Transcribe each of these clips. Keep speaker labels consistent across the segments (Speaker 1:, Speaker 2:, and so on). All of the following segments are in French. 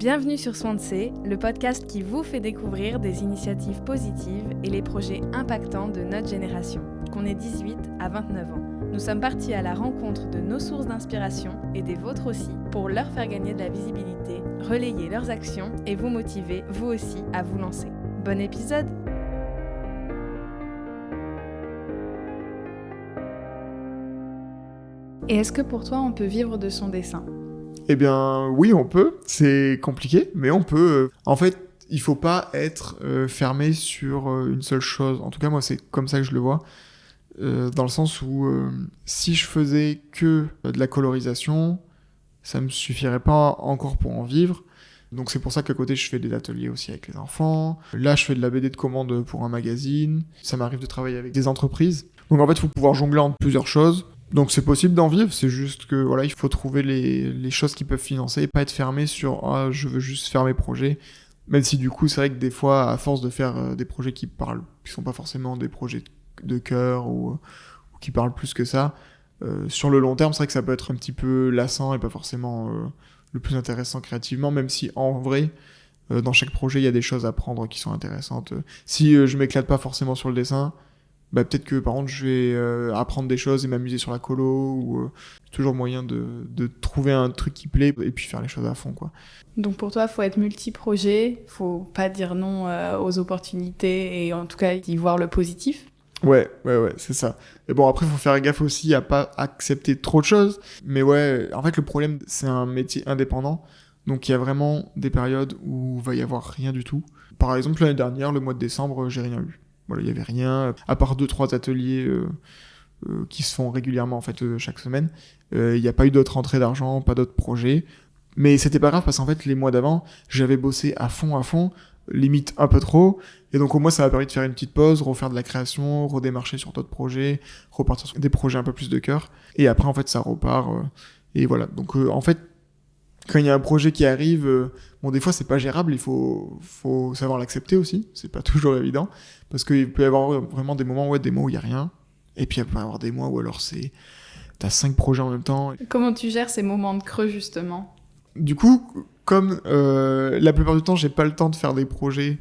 Speaker 1: Bienvenue sur Swansea, le podcast qui vous fait découvrir des initiatives positives et les projets impactants de notre génération, qu'on ait 18 à 29 ans. Nous sommes partis à la rencontre de nos sources d'inspiration et des vôtres aussi pour leur faire gagner de la visibilité, relayer leurs actions et vous motiver, vous aussi, à vous lancer. Bon épisode! Et est-ce que pour toi, on peut vivre de son dessin ?
Speaker 2: Eh bien, oui, on peut. C'est compliqué, mais on peut. En fait, il faut pas être fermé sur une seule chose. En tout cas, moi, c'est comme ça que je le vois. Dans le sens où si je faisais que de la colorisation, ça me suffirait pas encore pour en vivre. Donc c'est pour ça qu'à côté, je fais des ateliers aussi avec les enfants. Là, je fais de la BD de commande pour un magazine. Ça m'arrive de travailler avec des entreprises. Donc en fait, il faut pouvoir jongler entre plusieurs choses. Donc c'est possible d'en vivre, c'est juste que voilà, il faut trouver les choses qui peuvent financer et pas être fermé sur je veux juste faire mes projets. Même si du coup, c'est vrai que des fois, à force de faire des projets qui sont pas forcément des projets de cœur ou qui parlent plus que ça, sur le long terme, c'est vrai que ça peut être un petit peu lassant et pas forcément le plus intéressant créativement, même si en vrai, dans chaque projet, il y a des choses à prendre qui sont intéressantes. Si je m'éclate pas forcément sur le dessin, bah peut-être que par contre je vais apprendre des choses et m'amuser sur la colo ou toujours moyen de trouver un truc qui plaît et puis faire les choses à fond quoi.
Speaker 1: Donc pour toi, faut être multi-projet, faut pas dire non aux opportunités et en tout cas y voir le positif.
Speaker 2: Ouais, c'est ça. Et bon, après, faut faire gaffe aussi à pas accepter trop de choses. Mais ouais, en fait, le problème, c'est un métier indépendant. Donc, il y a vraiment des périodes où il va y avoir rien du tout. Par exemple, l'année dernière, le mois de décembre, j'ai rien eu. Voilà, il y avait rien, à part 2-3 ateliers qui se font régulièrement, en fait, chaque semaine. Il n'y a pas eu d'autres rentrées d'argent, pas d'autres projets. Mais c'était pas grave parce qu'en fait, les mois d'avant, j'avais bossé à fond, limite un peu trop. Et donc, au moins, ça m'a permis de faire une petite pause, refaire de la création, redémarcher sur d'autres projets, repartir sur des projets un peu plus de cœur. Et après, en fait, ça repart. Et voilà. Donc, en fait, quand il y a un projet qui arrive, bon, des fois, c'est pas gérable. Il faut savoir l'accepter aussi. C'est pas toujours évident. Parce qu'il peut y avoir vraiment des moments où il y a rien. Et puis, il peut y avoir des mois où alors t'as 5 projets en même temps.
Speaker 1: Comment tu gères ces moments de creux, justement ?
Speaker 2: Du coup, comme la plupart du temps, j'ai pas le temps de faire des projets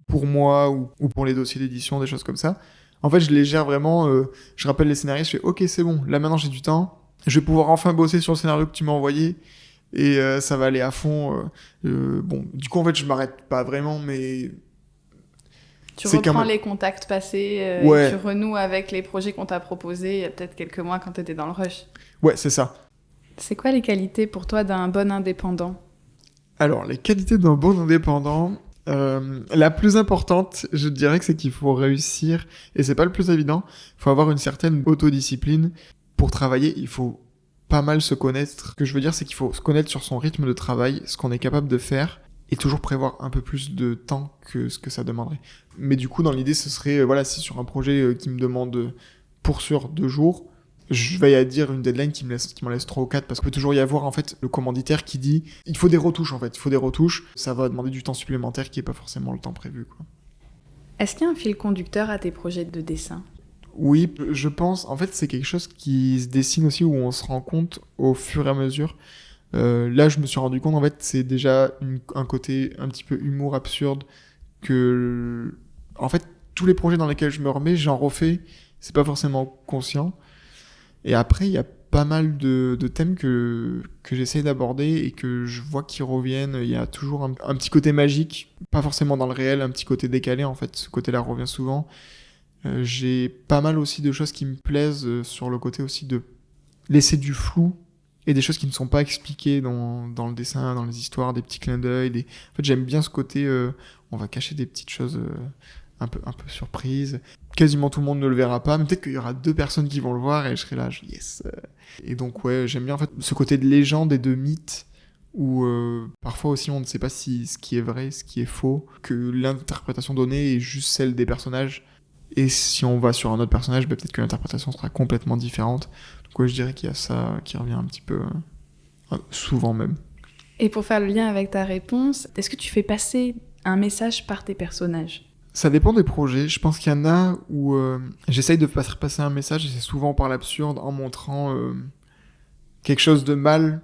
Speaker 2: pour moi ou pour les dossiers d'édition, des choses comme ça. En fait, je les gère vraiment. Je rappelle les scénarios, je fais OK, c'est bon. Là maintenant, j'ai du temps. Je vais pouvoir enfin bosser sur le scénario que tu m'as envoyé et ça va aller à fond. Bon, du coup, en fait, je m'arrête pas vraiment, mais
Speaker 1: tu reprends les contacts passés
Speaker 2: ouais.
Speaker 1: Et tu renoues avec les projets qu'on t'a proposés il y a peut-être quelques mois quand t'étais dans le rush.
Speaker 2: Ouais, c'est ça.
Speaker 1: C'est quoi les qualités pour toi d'un bon indépendant ?
Speaker 2: Alors, les qualités d'un bon indépendant, la plus importante, je dirais que c'est qu'il faut réussir, et c'est pas le plus évident, il faut avoir une certaine autodiscipline. Pour travailler, il faut pas mal se connaître. Ce que je veux dire, c'est qu'il faut se connaître sur son rythme de travail, ce qu'on est capable de faire, et toujours prévoir un peu plus de temps que ce que ça demanderait. Mais du coup, dans l'idée, ce serait, voilà, si sur un projet qui me demande pour sûr 2 jours, je vais à dire une deadline qui m'en laisse 3 ou 4 parce qu'il peut toujours y avoir en fait le commanditaire qui dit il faut des retouches en fait, il faut des retouches, ça va demander du temps supplémentaire qui est pas forcément le temps prévu quoi.
Speaker 1: Est-ce qu'il y a un fil conducteur à tes projets de dessin ?
Speaker 2: Oui, je pense, en fait c'est quelque chose qui se dessine aussi où on se rend compte au fur et à mesure. Là je me suis rendu compte en fait c'est déjà un côté un petit peu humour absurde que en fait tous les projets dans lesquels je me remets j'en refais, c'est pas forcément conscient. Et après, il y a pas mal de thèmes que j'essaie d'aborder et que je vois qui reviennent. Il y a toujours un petit côté magique, pas forcément dans le réel, un petit côté décalé en fait. Ce côté-là revient souvent. J'ai pas mal aussi de choses qui me plaisent sur le côté aussi de laisser du flou et des choses qui ne sont pas expliquées dans le dessin, dans les histoires, des petits clins d'œil. En fait, j'aime bien ce côté, on va cacher des petites choses un peu surprises. Quasiment tout le monde ne le verra pas, mais peut-être qu'il y aura 2 personnes qui vont le voir et je serai là, yes. Et donc ouais, j'aime bien en fait ce côté de légende et de mythe où parfois aussi on ne sait pas si ce qui est vrai, ce qui est faux, que l'interprétation donnée est juste celle des personnages. Et si on va sur un autre personnage, peut-être que l'interprétation sera complètement différente. Donc ouais, je dirais qu'il y a ça qui revient un petit peu, souvent même.
Speaker 1: Et pour faire le lien avec ta réponse, est-ce que tu fais passer un message par tes personnages ?
Speaker 2: Ça dépend des projets. Je pense qu'il y en a où j'essaye de faire passer un message et c'est souvent par l'absurde en montrant quelque chose de mal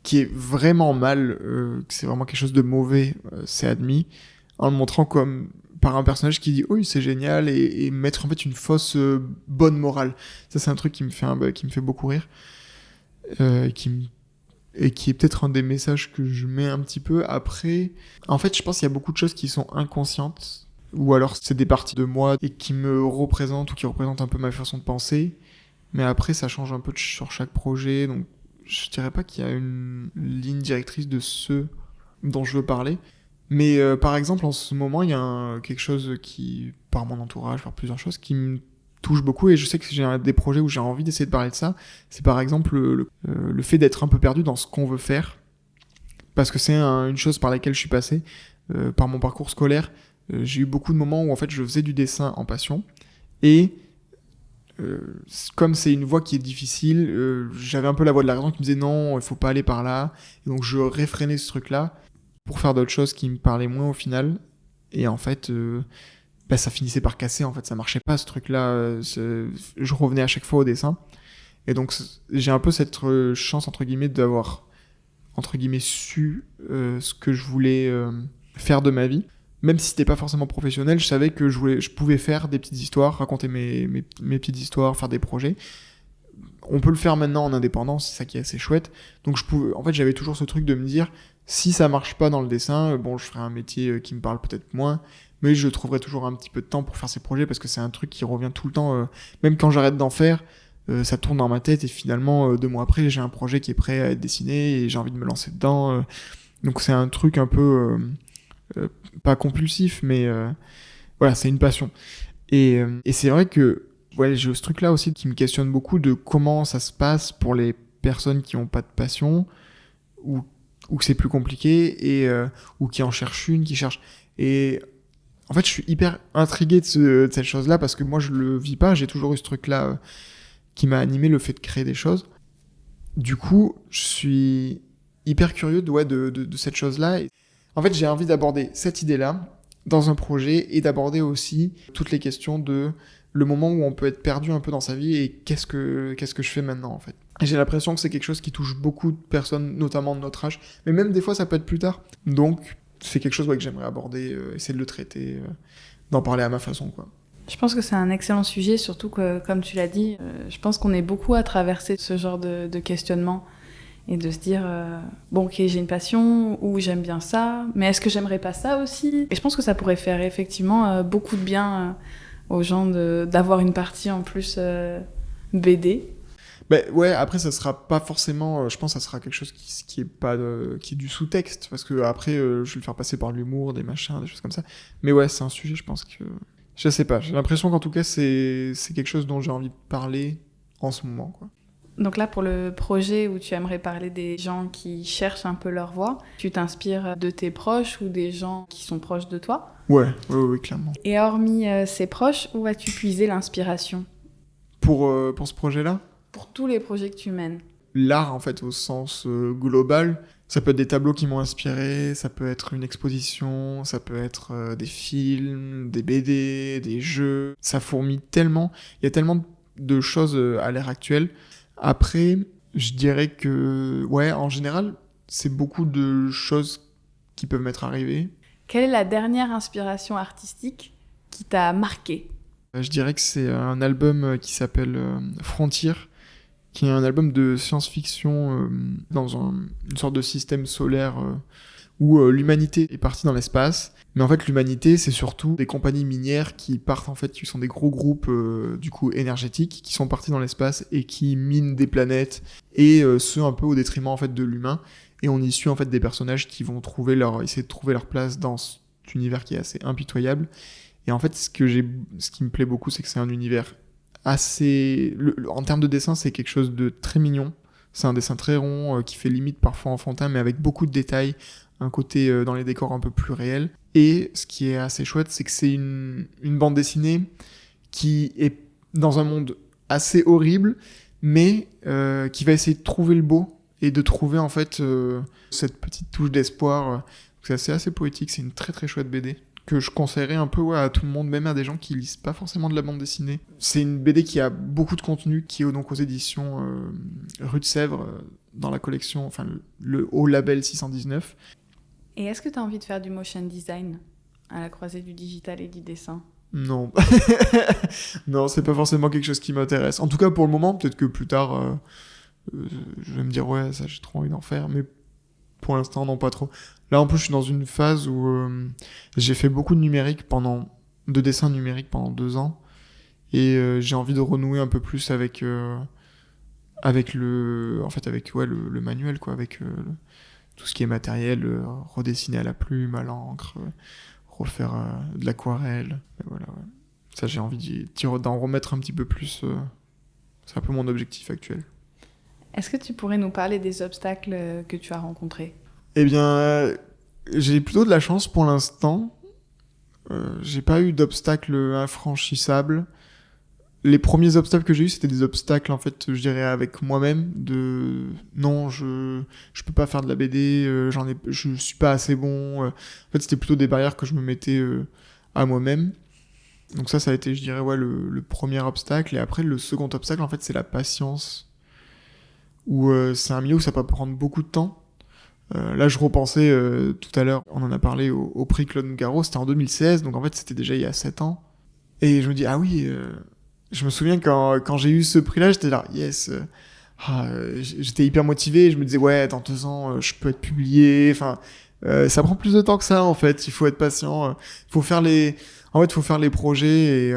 Speaker 2: qui est vraiment mal, que c'est vraiment quelque chose de mauvais, c'est admis, en le montrant comme par un personnage qui dit oui c'est génial et mettre en fait une fausse bonne morale. Ça c'est un truc qui me fait beaucoup rire, et qui est peut-être un des messages que je mets un petit peu. Après, en fait, je pense qu'il y a beaucoup de choses qui sont inconscientes, ou alors c'est des parties de moi et qui me représentent ou qui représentent un peu ma façon de penser. Mais après, ça change un peu sur chaque projet, donc je dirais pas qu'il y a une ligne directrice de ce dont je veux parler. Mais par exemple, en ce moment, il y a quelque chose qui, par mon entourage, par plusieurs choses, qui me touche beaucoup, et je sais que j'ai des projets où j'ai envie d'essayer de parler de ça. C'est par exemple le fait d'être un peu perdu dans ce qu'on veut faire, parce que c'est une chose par laquelle je suis passé, par mon parcours scolaire. J'ai eu beaucoup de moments où en fait je faisais du dessin en passion, et comme c'est une voie qui est difficile, j'avais un peu la voix de la raison qui me disait non, il faut pas aller par là, et donc je réfrénais ce truc-là pour faire d'autres choses qui me parlaient moins au final, et en fait ça finissait par casser, en fait ça marchait pas ce truc-là, je revenais à chaque fois au dessin, et donc j'ai un peu cette chance entre guillemets d'avoir entre guillemets su ce que je voulais faire de ma vie. Même si c'était pas forcément professionnel, je savais que je pouvais faire des petites histoires, raconter mes petites histoires, faire des projets. On peut le faire maintenant en indépendant, c'est ça qui est assez chouette. Donc en fait, j'avais toujours ce truc de me dire, si ça marche pas dans le dessin, je ferai un métier qui me parle peut-être moins, mais je trouverai toujours un petit peu de temps pour faire ces projets, parce que c'est un truc qui revient tout le temps. Même quand j'arrête d'en faire, ça tourne dans ma tête, et finalement, 2 mois après, j'ai un projet qui est prêt à être dessiné, et j'ai envie de me lancer dedans. Donc c'est un truc un peu... pas compulsif, mais voilà, c'est une passion. Et c'est vrai que j'ai ce truc-là aussi qui me questionne beaucoup, de comment ça se passe pour les personnes qui n'ont pas de passion, ou que c'est plus compliqué, ou qui en cherchent une, qui cherchent. Et en fait, je suis hyper intrigué de cette chose-là, parce que moi, je le vis pas. J'ai toujours eu ce truc-là qui m'a animé, le fait de créer des choses. Du coup, je suis hyper curieux de cette chose-là. En fait, j'ai envie d'aborder cette idée-là dans un projet, et d'aborder aussi toutes les questions de le moment où on peut être perdu un peu dans sa vie, et qu'est-ce que je fais maintenant, en fait. Et j'ai l'impression que c'est quelque chose qui touche beaucoup de personnes, notamment de notre âge, mais même des fois ça peut être plus tard. Donc c'est quelque chose que j'aimerais aborder, essayer de le traiter, d'en parler à ma façon, quoi.
Speaker 1: Je pense que c'est un excellent sujet, surtout que, comme tu l'as dit, je pense qu'on est beaucoup à traverser ce genre de questionnement, et de se dire ok, j'ai une passion, ou j'aime bien ça, mais est-ce que j'aimerais pas ça aussi? Et je pense que ça pourrait faire effectivement beaucoup de bien aux gens d'avoir une partie en plus BD.
Speaker 2: Après ça sera pas forcément, je pense que ça sera quelque chose qui est du sous-texte, parce que après je vais le faire passer par l'humour, des machins, des choses comme ça. Mais ouais, c'est un sujet, je pense que je sais pas, j'ai l'impression qu'en tout cas c'est quelque chose dont j'ai envie de parler en ce moment, quoi.
Speaker 1: Donc là, pour le projet où tu aimerais parler des gens qui cherchent un peu leur voie, tu t'inspires de tes proches ou des gens qui sont proches de toi?
Speaker 2: Ouais, clairement.
Speaker 1: Et hormis ces proches, où as-tu puisé l'inspiration?
Speaker 2: Pour ce projet-là?
Speaker 1: Pour tous les projets que tu mènes.
Speaker 2: L'art, en fait, au sens global, ça peut être des tableaux qui m'ont inspiré, ça peut être une exposition, ça peut être des films, des BD, des jeux. Ça fourmille tellement, il y a tellement de choses à l'ère actuelle. Après, je dirais que, en général, c'est beaucoup de choses qui peuvent m'être arrivées.
Speaker 1: Quelle est la dernière inspiration artistique qui t'a marqué?
Speaker 2: Je dirais que c'est un album qui s'appelle Frontier, qui est un album de science-fiction dans une sorte de système solaire où l'humanité est partie dans l'espace. Mais en fait, l'humanité, c'est surtout des compagnies minières qui partent, en fait, qui sont des gros groupes du coup énergétiques, qui sont partis dans l'espace et qui minent des planètes, et ce un peu au détriment en fait de l'humain. Et on y suit en fait des personnages qui vont essayer de trouver leur place dans cet univers qui est assez impitoyable. Et en fait, ce qui me plaît beaucoup, c'est que c'est un univers assez... en termes de dessin, c'est quelque chose de très mignon. C'est un dessin très rond, qui fait limite parfois enfantin, mais avec beaucoup de détails, un côté dans les décors un peu plus réel. Et ce qui est assez chouette, c'est que c'est une bande dessinée qui est dans un monde assez horrible, mais qui va essayer de trouver le beau, et de trouver en fait cette petite touche d'espoir. C'est assez poétique, c'est une très très chouette BD que je conseillerais un peu à tout le monde, même à des gens qui lisent pas forcément de la bande dessinée. C'est une BD qui a beaucoup de contenu, qui est donc aux éditions Rue de Sèvres, dans la collection, enfin le haut label 619.
Speaker 1: Et est-ce que tu as envie de faire du motion design à la croisée du digital et du dessin ?
Speaker 2: Non. Non, c'est pas forcément quelque chose qui m'intéresse. En tout cas, pour le moment, peut-être que plus tard, je vais me dire, ouais, ça, j'ai trop envie d'en faire, mais pour l'instant, non, pas trop. Là, en plus, je suis dans une phase où j'ai fait beaucoup de dessin numérique pendant 2 ans, et j'ai envie de renouer un peu plus avec le manuel, quoi, avec tout ce qui est matériel, redessiner à la plume, à l'encre, refaire de l'aquarelle, et voilà, ouais. Ça, j'ai envie d'en remettre un petit peu plus. C'est un peu mon objectif actuel.
Speaker 1: Est-ce que tu pourrais nous parler des obstacles que tu as rencontrés ?
Speaker 2: Eh bien, j'ai plutôt de la chance pour l'instant. J'ai pas eu d'obstacles infranchissables. Les premiers obstacles que j'ai eu, c'était des obstacles, en fait, je dirais, avec moi-même, non, je peux pas faire de la BD, je suis pas assez bon. En fait, c'était plutôt des barrières que je me mettais à moi-même. Donc ça a été, je dirais, ouais, le premier obstacle. Et après, le second obstacle, en fait, c'est la patience. Où c'est un milieu où ça peut prendre beaucoup de temps. Là, je repensais tout à l'heure, on en a parlé au prix Claude Nougaro, c'était en 2016, donc en fait, c'était déjà il y a 7 ans. Et je me dis, ah oui, je me souviens quand j'ai eu ce prix-là, j'étais là, yes, j'étais hyper motivé, je me disais, ouais, dans 2 ans, je peux être publié, enfin, ça prend plus de temps que ça, en fait, il faut être patient, faut faire les projets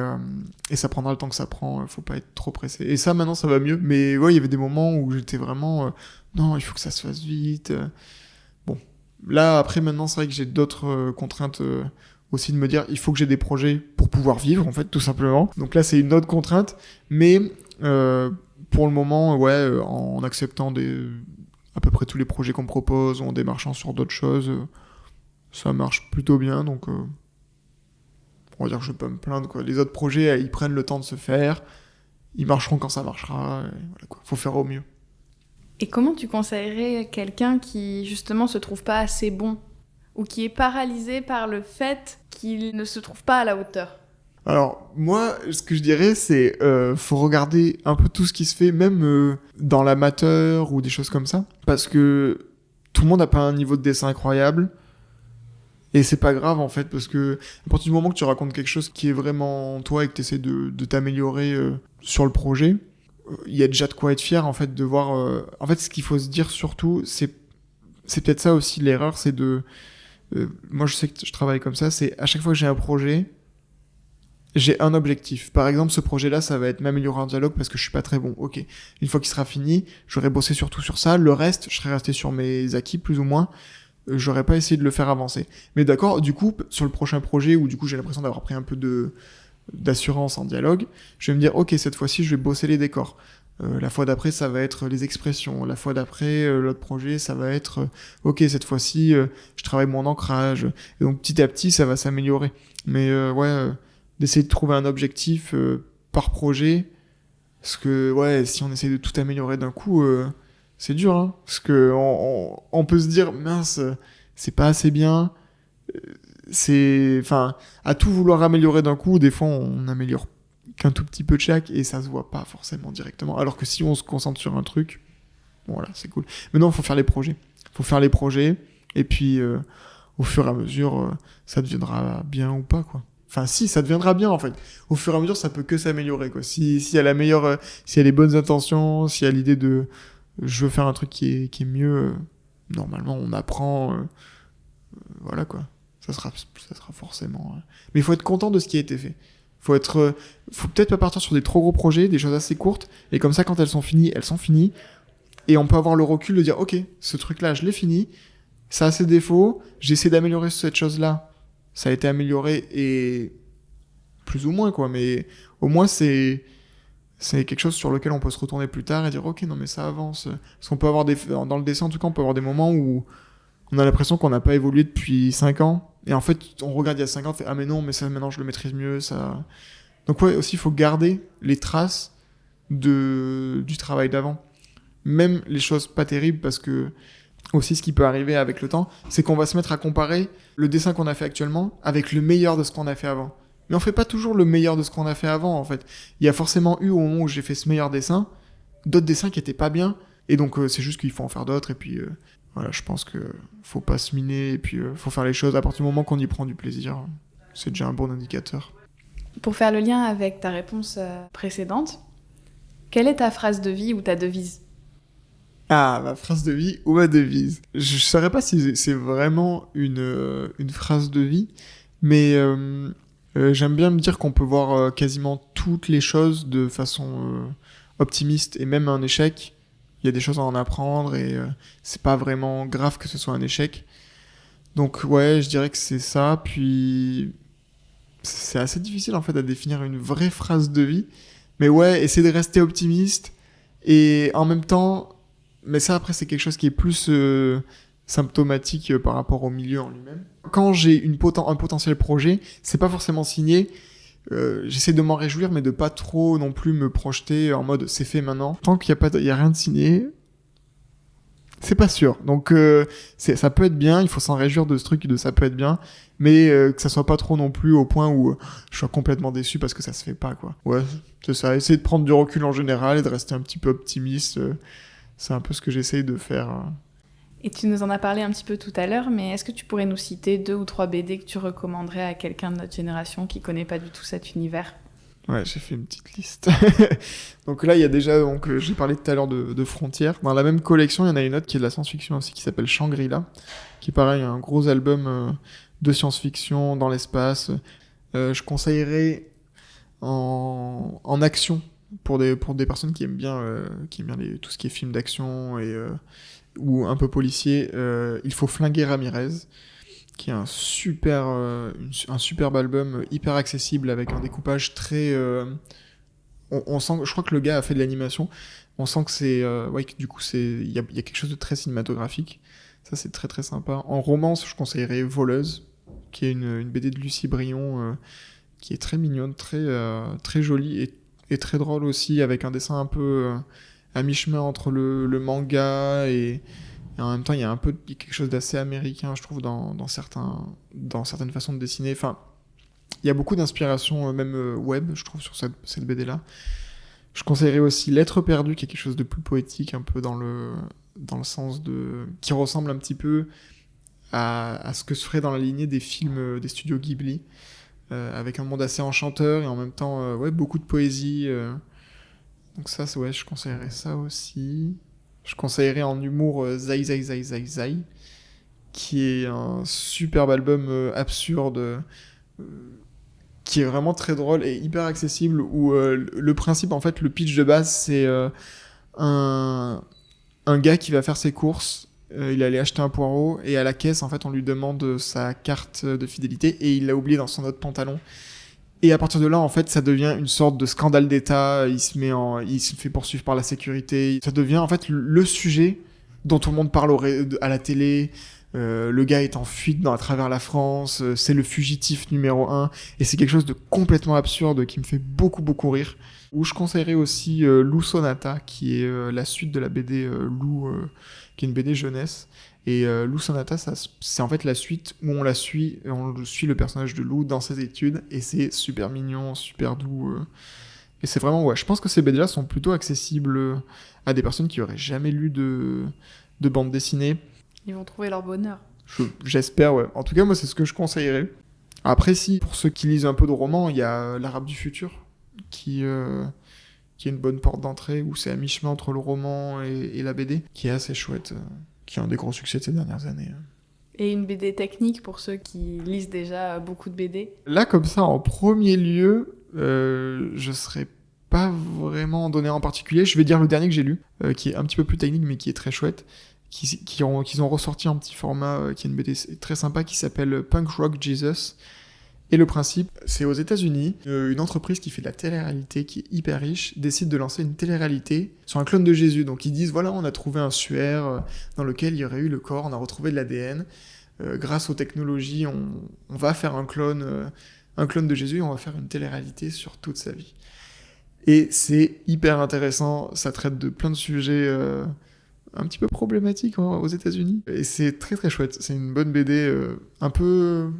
Speaker 2: et ça prendra le temps que ça prend, faut pas être trop pressé. Et ça, maintenant, ça va mieux, mais ouais, il y avait des moments où j'étais vraiment, non, il faut que ça se fasse vite. Bon, là, après, maintenant, c'est vrai que j'ai d'autres contraintes aussi de me dire, il faut que j'ai des projets pour pouvoir vivre, en fait, tout simplement. Donc là, c'est une autre contrainte, mais pour le moment, ouais, en acceptant à peu près tous les projets qu'on me propose, ou en démarchant sur d'autres choses, ça marche plutôt bien, donc on va dire que je peux me plaindre, quoi. Les autres projets, ils prennent le temps de se faire, ils marcheront quand ça marchera, et voilà, quoi. Faut faire au mieux.
Speaker 1: Et comment tu conseillerais quelqu'un qui, justement, se trouve pas assez bon ou qui est paralysé par le fait qu'il ne se trouve pas à la hauteur ?
Speaker 2: Alors, moi, ce que je dirais, c'est faut regarder un peu tout ce qui se fait, même dans l'amateur ou des choses comme ça, parce que tout le monde n'a pas un niveau de dessin incroyable, et c'est pas grave, en fait, parce que à partir du moment que tu racontes quelque chose qui est vraiment toi et que tu essaies de t'améliorer sur le projet, il y a déjà de quoi être fier, en fait, de voir... En fait, ce qu'il faut se dire surtout, c'est peut-être ça aussi l'erreur, c'est moi, je sais que je travaille comme ça, c'est à chaque fois que j'ai un projet, j'ai un objectif. Par exemple, ce projet-là, ça va être m'améliorer en dialogue parce que je suis pas très bon. Ok. Une fois qu'il sera fini, j'aurai bossé surtout sur ça. Le reste, je serai resté sur mes acquis, plus ou moins. J'aurais pas essayé de le faire avancer. Mais d'accord, du coup, sur le prochain projet, où du coup, j'ai l'impression d'avoir pris un peu d'assurance en dialogue, je vais me dire, ok, cette fois-ci, je vais bosser les décors. La fois d'après, ça va être les expressions. La fois d'après, l'autre projet, ça va être, ok, cette fois-ci, je travaille mon ancrage. Et donc, petit à petit, ça va s'améliorer. Mais d'essayer de trouver un objectif par projet, parce que, ouais, si on essaie de tout améliorer d'un coup, c'est dur, hein. Parce que on peut se dire, mince, c'est pas assez bien. À tout vouloir améliorer d'un coup, des fois, on améliore qu'un tout petit peu de chaque et ça se voit pas forcément directement. Alors que si on se concentre sur un truc, bon, voilà, c'est cool. Mais non, faut faire les projets. Faut faire les projets et puis au fur et à mesure, ça deviendra bien ou pas, quoi. Enfin, si, ça deviendra bien, en fait. Au fur et à mesure, ça peut que s'améliorer, quoi. Si y a la meilleure, s'il y a les bonnes intentions, s'il y a l'idée de je veux faire un truc qui est mieux, normalement, on apprend, voilà, quoi. Ça sera forcément. Mais il faut être content de ce qui a été fait. Faut peut-être pas partir sur des trop gros projets, des choses assez courtes, et comme ça, quand elles sont finies, et on peut avoir le recul de dire, ok, ce truc-là, je l'ai fini, ça a ses défauts, j'ai essayé d'améliorer cette chose-là, ça a été amélioré, et plus ou moins, quoi, mais au moins, c'est quelque chose sur lequel on peut se retourner plus tard et dire, ok, non, mais ça avance. Parce qu'on peut avoir dans le dessin, en tout cas, on peut avoir des moments où on a l'impression qu'on n'a pas évolué depuis 5 ans, et en fait, on regarde il y a 5 ans, on fait, ah mais non, mais ça, maintenant, je le maîtrise mieux, ça... Donc ouais, aussi, il faut garder les traces du travail d'avant. Même les choses pas terribles, parce que aussi ce qui peut arriver avec le temps, c'est qu'on va se mettre à comparer le dessin qu'on a fait actuellement avec le meilleur de ce qu'on a fait avant. Mais on fait pas toujours le meilleur de ce qu'on a fait avant, en fait. Il y a forcément eu, au moment où j'ai fait ce meilleur dessin, d'autres dessins qui étaient pas bien, et donc c'est juste qu'il faut en faire d'autres, et puis voilà, je pense que faut pas se miner, et puis faut faire les choses à partir du moment qu'on y prend du plaisir. C'est déjà un bon indicateur.
Speaker 1: Pour faire le lien avec ta réponse précédente, quelle est ta phrase de vie ou ta devise ?
Speaker 2: Ah, ma phrase de vie ou ma devise. Je saurais pas si c'est vraiment une phrase de vie, mais j'aime bien me dire qu'on peut voir quasiment toutes les choses de façon optimiste, et même un échec, il y a des choses à en apprendre, et c'est pas vraiment grave que ce soit un échec. Donc ouais, je dirais que c'est ça, puis c'est assez difficile en fait à définir une vraie phrase de vie, mais ouais, essayer de rester optimiste, et en même temps... Mais ça, après, c'est quelque chose qui est plus symptomatique par rapport au milieu en lui-même. Quand j'ai un potentiel projet, c'est pas forcément signé. J'essaie de m'en réjouir, mais de pas trop non plus me projeter en mode c'est fait maintenant. Tant qu'il y a rien de signé, c'est pas sûr. Donc ça peut être bien, il faut s'en réjouir de ce truc, de ça peut être bien, mais que ça soit pas trop non plus au point où je sois complètement déçu parce que ça se fait pas, quoi. Ouais, c'est ça. Essayer de prendre du recul en général et de rester un petit peu optimiste. C'est un peu ce que j'essaye de faire.
Speaker 1: Et tu nous en as parlé un petit peu tout à l'heure, mais est-ce que tu pourrais nous citer 2 ou 3 BD que tu recommanderais à quelqu'un de notre génération qui connaît pas du tout cet univers ?
Speaker 2: Ouais, j'ai fait une petite liste. Donc là, il y a déjà, j'ai parlé tout à l'heure de Frontières. Dans la même collection, il y en a une autre qui est de la science-fiction aussi, qui s'appelle Shangri-La, qui est pareil, un gros album de science-fiction dans l'espace. Je conseillerais en action, pour des personnes qui aiment bien tout ce qui est film d'action ou un peu policier, il faut Flinguer Ramirez, qui est un superbe album hyper accessible avec un découpage très on sent, je crois que le gars a fait de l'animation, on sent que c'est du coup il y a quelque chose de très cinématographique, ça c'est très très sympa. En romance, je conseillerais Voleuse, qui est une BD de Lucie Brion, qui est très mignonne, très jolie et très drôle aussi, avec un dessin un peu à mi-chemin entre le manga et en même temps il y a quelque chose d'assez américain, je trouve, dans certaines façons de dessiner. Enfin, il y a beaucoup d'inspiration même web, je trouve, sur cette BD là. Je conseillerais aussi Lettres perdues, qui est quelque chose de plus poétique, un peu dans le sens qui ressemble un petit peu à ce que se ferait dans la lignée des films des studios Ghibli. Avec un monde assez enchanteur et en même temps beaucoup de poésie. Donc ça, je conseillerais ça aussi. Je conseillerais en humour Zai Zai Zai Zai Zai, qui est un superbe album absurde, qui est vraiment très drôle et hyper accessible, où le principe, en fait, le pitch de base, c'est un gars qui va faire ses courses. Il allait acheter un poireau et à la caisse, en fait, on lui demande sa carte de fidélité et il l'a oublié dans son autre pantalon. Et à partir de là, en fait, ça devient une sorte de scandale d'État. Il se fait poursuivre par la sécurité. Ça devient, en fait, le sujet dont tout le monde parle à la télé. Le gars est en fuite à travers la France. C'est le fugitif numéro 1. Et c'est quelque chose de complètement absurde qui me fait beaucoup, beaucoup rire. Où je conseillerais aussi Lou Sonata, qui est la suite de la BD Lou, qui est une BD jeunesse. Et Lou Sonata, c'est en fait la suite où on suit le personnage de Lou dans ses études, et c'est super mignon, super doux. Et c'est vraiment, je pense que ces BD-là sont plutôt accessibles à des personnes qui auraient jamais lu de bande dessinée.
Speaker 1: Ils vont trouver leur bonheur.
Speaker 2: J'espère, ouais. En tout cas, moi, c'est ce que je conseillerais. Après, si, pour ceux qui lisent un peu de romans, il y a L'Arabe du futur, qui est une bonne porte d'entrée, où c'est à mi-chemin entre le roman et la BD, qui est assez chouette, qui est un des gros succès de ces dernières années.
Speaker 1: Et une BD technique pour ceux qui lisent déjà beaucoup de BD ?
Speaker 2: Là, comme ça, en premier lieu, je serais pas vraiment donné en particulier. Je vais dire le dernier que j'ai lu, qui est un petit peu plus technique, mais qui est très chouette, qu'ils ont ressorti en petit format, qui est une BD très sympa, qui s'appelle Punk Rock Jesus. Et le principe, c'est aux États-Unis, une entreprise qui fait de la télé-réalité, qui est hyper riche, décide de lancer une télé-réalité sur un clone de Jésus. Donc ils disent, voilà, on a trouvé un suaire dans lequel il y aurait eu le corps, on a retrouvé de l'ADN. Grâce aux technologies, on va faire un clone de Jésus, et on va faire une télé-réalité sur toute sa vie. Et c'est hyper intéressant, ça traite de plein de sujets un petit peu problématique aux États-Unis. Et c'est très très chouette. C'est une bonne BD un peu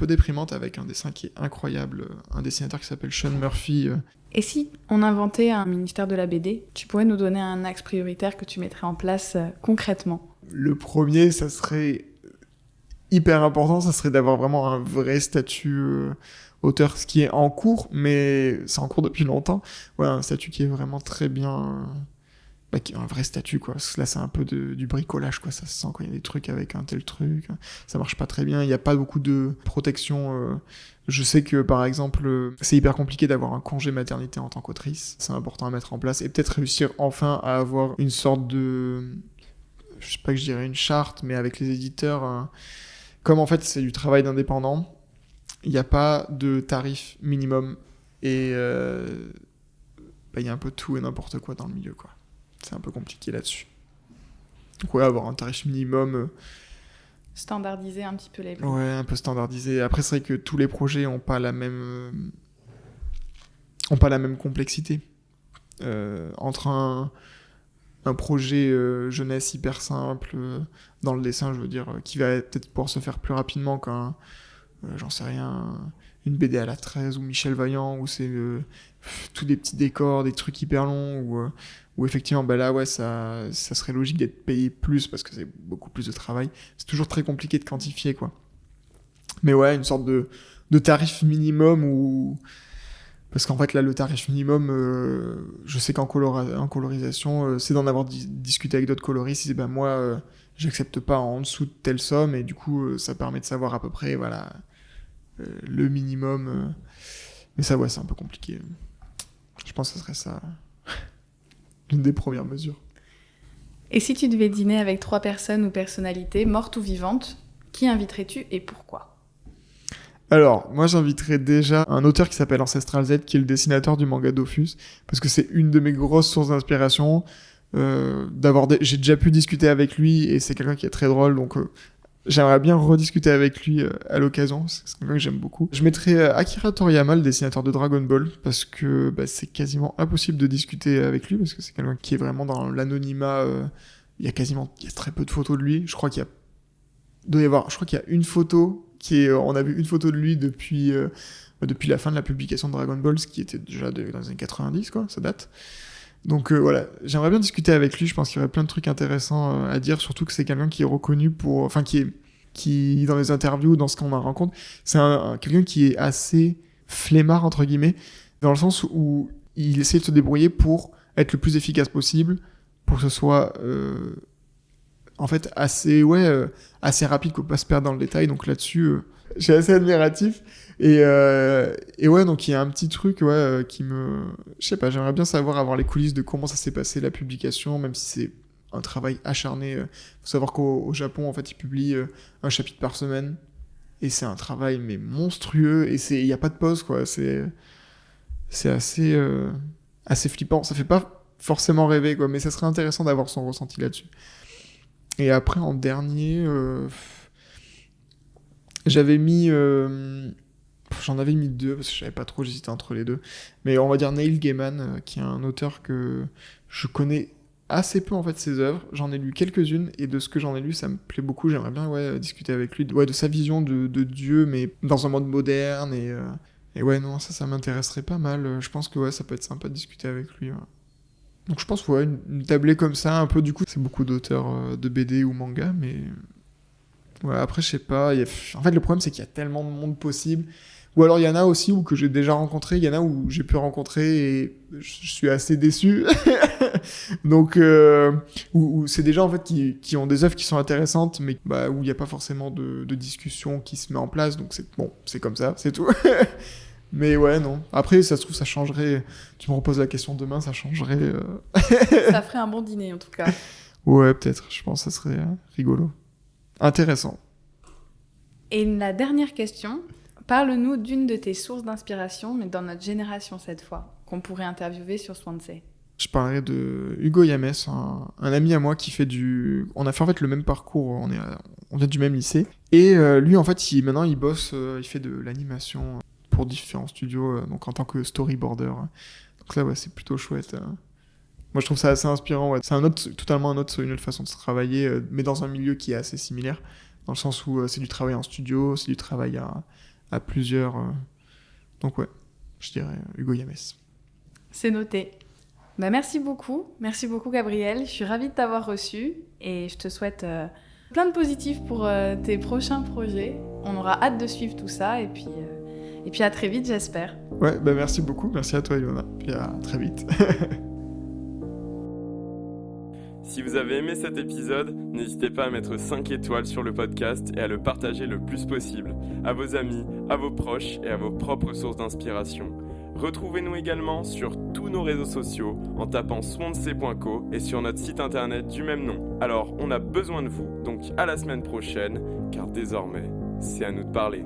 Speaker 2: déprimante avec un dessin qui est incroyable. Un dessinateur qui s'appelle Sean Murphy.
Speaker 1: Et si on inventait un ministère de la BD, tu pourrais nous donner un axe prioritaire que tu mettrais en place concrètement?
Speaker 2: Le premier, ça serait hyper important, ça serait d'avoir vraiment un vrai statut auteur, ce qui est en cours, mais c'est en cours depuis longtemps. Ouais, un statut qui est vraiment très bien... qui est un vrai statut, quoi. Parce que là, c'est un peu du bricolage, quoi. Ça se sent quand il y a des trucs avec un tel truc. Ça marche pas très bien. Il n'y a pas beaucoup de protection. Je sais que, par exemple, c'est hyper compliqué d'avoir un congé maternité en tant qu'autrice. C'est important à mettre en place. Et peut-être réussir enfin à avoir une sorte de... Je sais pas que je dirais une charte, mais avec les éditeurs... Comme en fait, c'est du travail d'indépendant, il n'y a pas de tarif minimum. Et il y a un peu tout et n'importe quoi dans le milieu, quoi. C'est un peu compliqué là-dessus. Donc ouais, avoir un tarif minimum...
Speaker 1: Standardiser un petit peu les prix.
Speaker 2: Ouais, un peu standardisé. Après, c'est vrai que tous les projets n'ont pas la même complexité. Entre un projet jeunesse hyper simple, dans le dessin, je veux dire, qui va peut-être pouvoir se faire plus rapidement qu'un, j'en sais rien, une BD à la 13 ou Michel Vaillant, où c'est tous des petits décors, des trucs hyper longs, où effectivement, là, ouais, ça serait logique d'être payé plus parce que c'est beaucoup plus de travail. C'est toujours très compliqué de quantifier, quoi. Mais ouais, une sorte de tarif minimum où... Parce qu'en fait, là, le tarif minimum, je sais qu'en colorisation, c'est d'en avoir discuté avec d'autres coloristes. Moi, j'accepte pas en dessous de telle somme, et du coup, ça permet de savoir à peu près, voilà, le minimum. Mais ça, ouais, c'est un peu compliqué. Je pense que ce serait ça, l'une des premières mesures.
Speaker 1: Et si tu devais dîner avec 3 personnes ou personnalités, mortes ou vivantes, qui inviterais-tu et pourquoi ?
Speaker 2: Alors, moi j'inviterais déjà un auteur qui s'appelle Ancestral Z, qui est le dessinateur du manga Dofus, parce que c'est une de mes grosses sources d'inspiration. J'ai déjà pu discuter avec lui, et c'est quelqu'un qui est très drôle, donc j'aimerais bien rediscuter avec lui à l'occasion, c'est quelqu'un que j'aime beaucoup. Je mettrais Akira Toriyama, le dessinateur de Dragon Ball, parce que c'est quasiment impossible de discuter avec lui, parce que c'est quelqu'un qui est vraiment dans l'anonymat. Il y a très peu de photos de lui. Je crois qu'il y a une photo on a vu une photo de lui depuis la fin de la publication de Dragon Ball, ce qui était déjà dans les années 90, quoi, ça date. Donc voilà, j'aimerais bien discuter avec lui, je pense qu'il y aurait plein de trucs intéressants à dire, surtout que c'est quelqu'un qui est reconnu qui dans les interviews, dans ce qu'on en rencontre, c'est quelqu'un qui est assez flemmard, entre guillemets, dans le sens où il essaie de se débrouiller pour être le plus efficace possible, pour que ce soit... en fait, assez rapide, qu'on peut pas se perdre dans le détail. Donc là-dessus, je suis assez admiratif. Et ouais, donc il y a un petit truc qui me... Je sais pas, j'aimerais bien avoir les coulisses de comment ça s'est passé, la publication, même si c'est un travail acharné. Faut savoir qu'au Japon, en fait, ils publient un chapitre par semaine. Et c'est un travail, mais monstrueux. Et il n'y a pas de pause, quoi. C'est assez flippant. Ça fait pas forcément rêver, quoi. Mais ça serait intéressant d'avoir son ressenti là-dessus. Et après, en dernier, j'en avais mis 2, parce que je savais pas trop, j'hésitais entre les deux. Mais on va dire Neil Gaiman, qui est un auteur que je connais assez peu, en fait, ses œuvres. J'en ai lu quelques-unes, et de ce que j'en ai lu, ça me plaît beaucoup. J'aimerais bien discuter avec lui de sa vision de Dieu, mais dans un monde moderne. Et ouais, non, ça m'intéresserait pas mal. Je pense que ça peut être sympa de discuter avec lui. Ouais. Donc je pense une tablée comme ça, un peu, du coup, c'est beaucoup d'auteurs de BD ou manga, mais... Ouais, après, je sais pas. En fait, le problème, c'est qu'il y a tellement de monde possible. Ou alors, il y en a aussi que j'ai déjà rencontré, il y en a où j'ai pu rencontrer et je suis assez déçu. Donc, où c'est des gens, en fait, qui ont des œuvres qui sont intéressantes, mais où il n'y a pas forcément de discussion qui se met en place. Donc, c'est comme ça, c'est tout. Mais ouais, non. Après, ça se trouve, ça changerait. Tu me reposes la question demain, ça changerait.
Speaker 1: Ça ferait un bon dîner, en tout cas.
Speaker 2: Ouais, peut-être. Je pense que ça serait rigolo. Intéressant.
Speaker 1: Et la dernière question, parle-nous d'une de tes sources d'inspiration, mais dans notre génération cette fois, qu'on pourrait interviewer sur Swansea.
Speaker 2: Je parlerai de Hugo Yames, un ami à moi qui fait On a fait en fait le même parcours, on vient du même lycée. Et lui, en fait, maintenant, il bosse, il fait de l'animation pour différents studios, donc en tant que storyboarder. Donc là, c'est plutôt chouette. Moi, je trouve ça assez inspirant. Ouais. C'est totalement une autre façon de travailler, mais dans un milieu qui est assez similaire, dans le sens où c'est du travail en studio, c'est du travail à plusieurs. Donc ouais, je dirais Hugo Yamès.
Speaker 1: C'est noté. Merci beaucoup Gabriel. Je suis ravie de t'avoir reçu et je te souhaite plein de positifs pour tes prochains projets. On aura hâte de suivre tout ça et puis à très vite, j'espère.
Speaker 2: Ouais, merci beaucoup. Merci à toi, Ilona. Puis à très vite.
Speaker 3: Si vous avez aimé cet épisode, n'hésitez pas à mettre 5 étoiles sur le podcast et à le partager le plus possible à vos amis, à vos proches et à vos propres sources d'inspiration. Retrouvez-nous également sur tous nos réseaux sociaux en tapant swansea.co et sur notre site internet du même nom. Alors, on a besoin de vous, donc à la semaine prochaine, car désormais, c'est à nous de parler.